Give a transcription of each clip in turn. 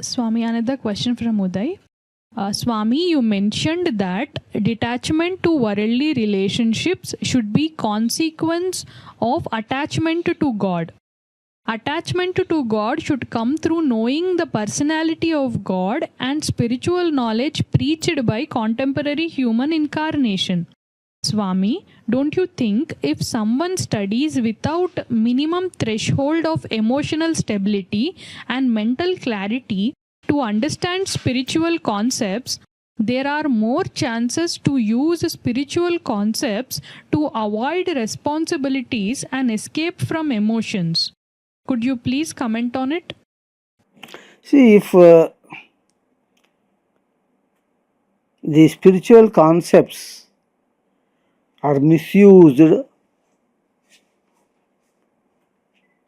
Swami, another question from Uday. Swami, you mentioned that detachment to worldly relationships should be consequence of attachment to God. Attachment to God should come through knowing the personality of God and spiritual knowledge preached by contemporary human incarnation. Swami, don't you think if someone studies without minimum threshold of emotional stability and mental clarity to understand spiritual concepts, there are more chances to use spiritual concepts to avoid responsibilities and escape from emotions? Could you please comment on it? See, if the spiritual concepts are misused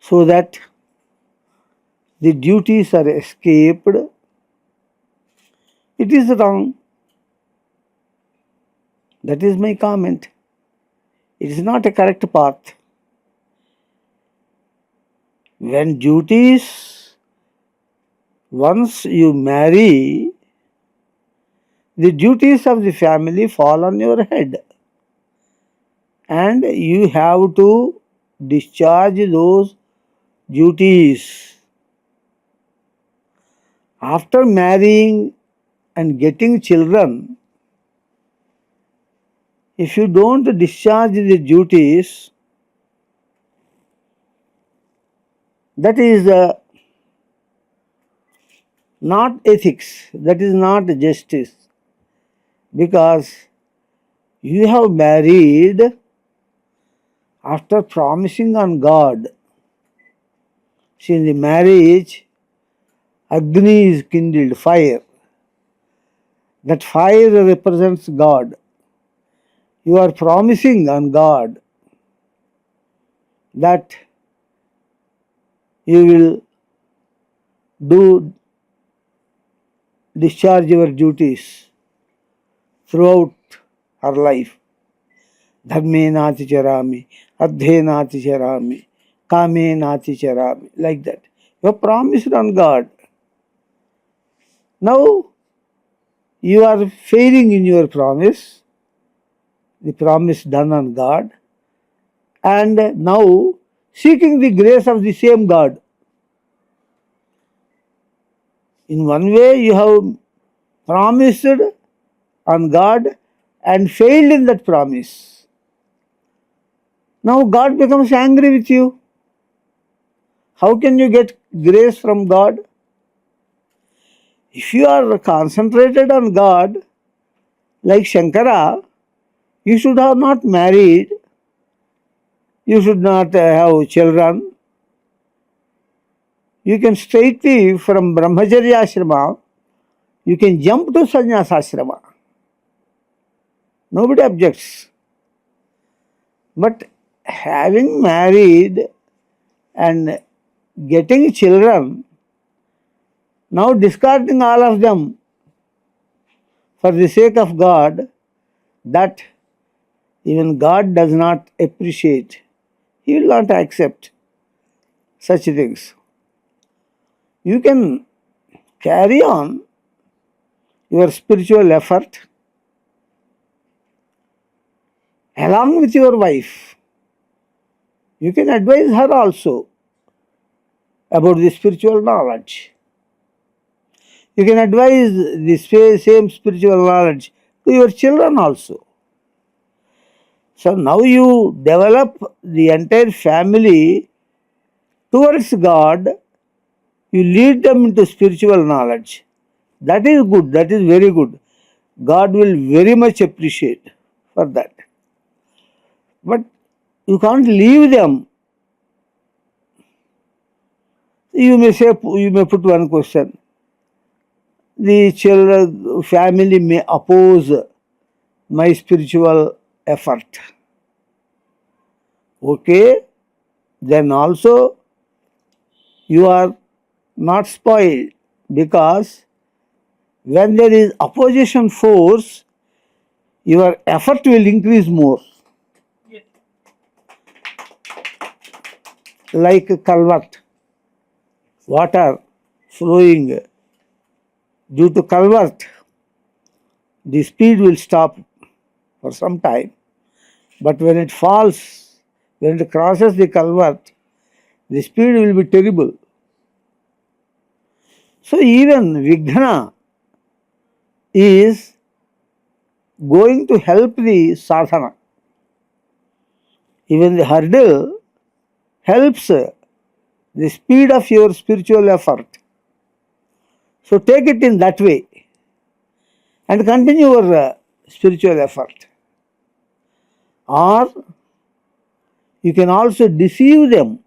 so that the duties are escaped, it is wrong. That is my comment. It is not a correct path. When duties, once you marry, the duties of the family fall on your head. And you have to discharge those duties. After marrying and getting children, if you don't discharge the duties, that is not ethics, that is not justice, because you have married after promising on God. See, in the marriage, Agni is kindled, fire. That fire represents God. You are promising on God that you will discharge your duties throughout her life. Dharme nati charami, adhe nati charami, kame nati charami, like that. You have promised on God. Now, you are failing in your promise, the promise done on God, and now seeking the grace of the same God. In one way, you have promised on God and failed in that promise. Now God becomes angry with you. How can you get grace from God? If you are concentrated on God, like Shankara, you should have not married, you should not have children. You can straightly from Brahmacharya ashrama, you can jump to sannyasa ashrama. Nobody objects. But having married and getting children, now discarding all of them for the sake of God, that even God does not appreciate. He will not accept such things. You can carry on your spiritual effort along with your wife. You can advise her also about the spiritual knowledge. You can advise the same spiritual knowledge to your children also. So now you develop the entire family towards God, you lead them into spiritual knowledge. That is good, that is very good. God will very much appreciate for that. But you can't leave them. You may put one question. The children, family may oppose my spiritual effort. Okay, then also you are not spoiled, because when there is opposition force, your effort will increase more. Yes. Like a culvert, water flowing due to culvert, the speed will stop for some time, but when it falls, when it crosses the culvert, the speed will be terrible. So even Vighna is going to help the sadhana. Even the hurdle helps the speed of your spiritual effort. So take it in that way and continue your spiritual effort. Or you can also deceive them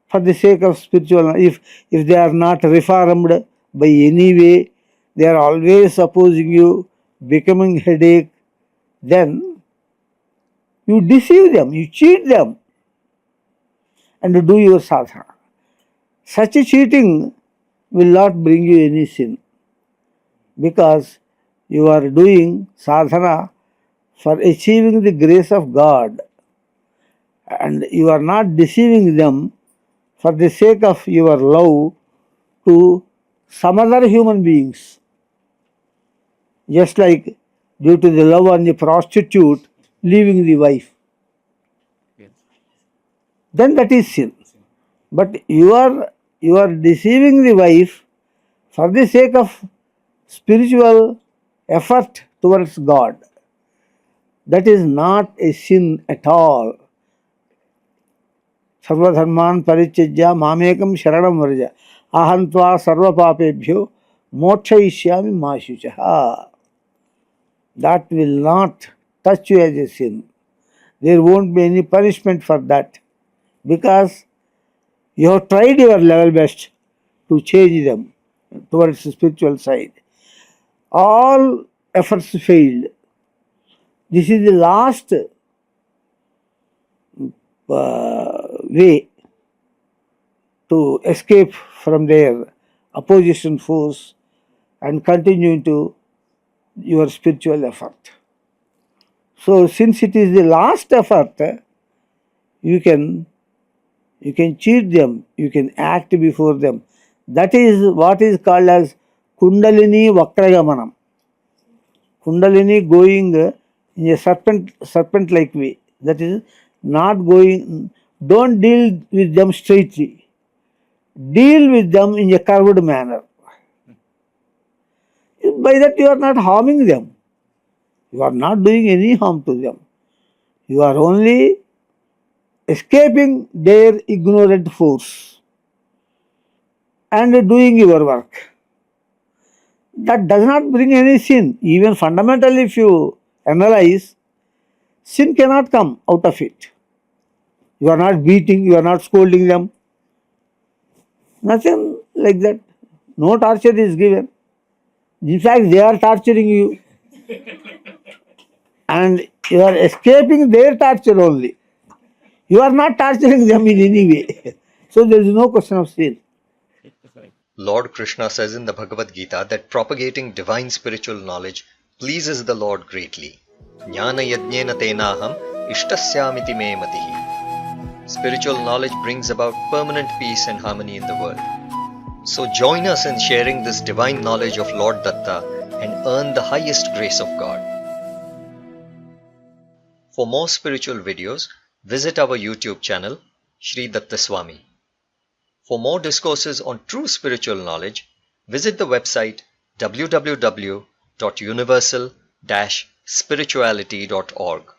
for the sake of spiritual. If they are not reformed by any way, they are always opposing you, becoming headache, then you deceive them, you cheat them, and do your sadhana. Such a cheating will not bring you any sin, because you are doing sadhana for achieving the grace of God, and you are not deceiving them for the sake of your love to some other human beings. Just like due to the love on the prostitute leaving the wife, then that is sin. But you are deceiving the wife for the sake of spiritual effort towards God. That is not a sin at all. Sarvadharman parityajya mamekam sharanam varja ahantva sarva papebhyo mokshayishyami ma shuchaha. That will not touch you as a sin. There won't be any punishment for that, because you have tried your level best to change them towards the spiritual side. All efforts failed. This is the last way to escape from their opposition force and continue into your spiritual effort. So since it is the last effort, you can cheat them, you can act before them. That is what is called as Kundalini Vakragamanam. Kundalini going in a serpent-like way. That is not going, don't deal with them straightly. Deal with them in a curved manner. By that you are not harming them. You are not doing any harm to them. You are only escaping their ignorant force and doing your work. That does not bring any sin. Even fundamentally, if you analyze, sin cannot come out of it. You are not beating, you are not scolding them. Nothing like that. No torture is given. In fact, they are torturing you. And you are escaping their torture only. You are not torturing them in any way. So there is no question of sin. Lord Krishna says in the Bhagavad Gita that propagating divine spiritual knowledge pleases the Lord greatly. Jnana yajnena tenaham ishtasyamiti me matihi. Spiritual knowledge brings about permanent peace and harmony in the world. So join us in sharing this divine knowledge of Lord Datta and earn the highest grace of God. For more spiritual videos, visit our YouTube channel, Shri Datta Swami. For more discourses on true spiritual knowledge, visit the website www.universal-spirituality.org.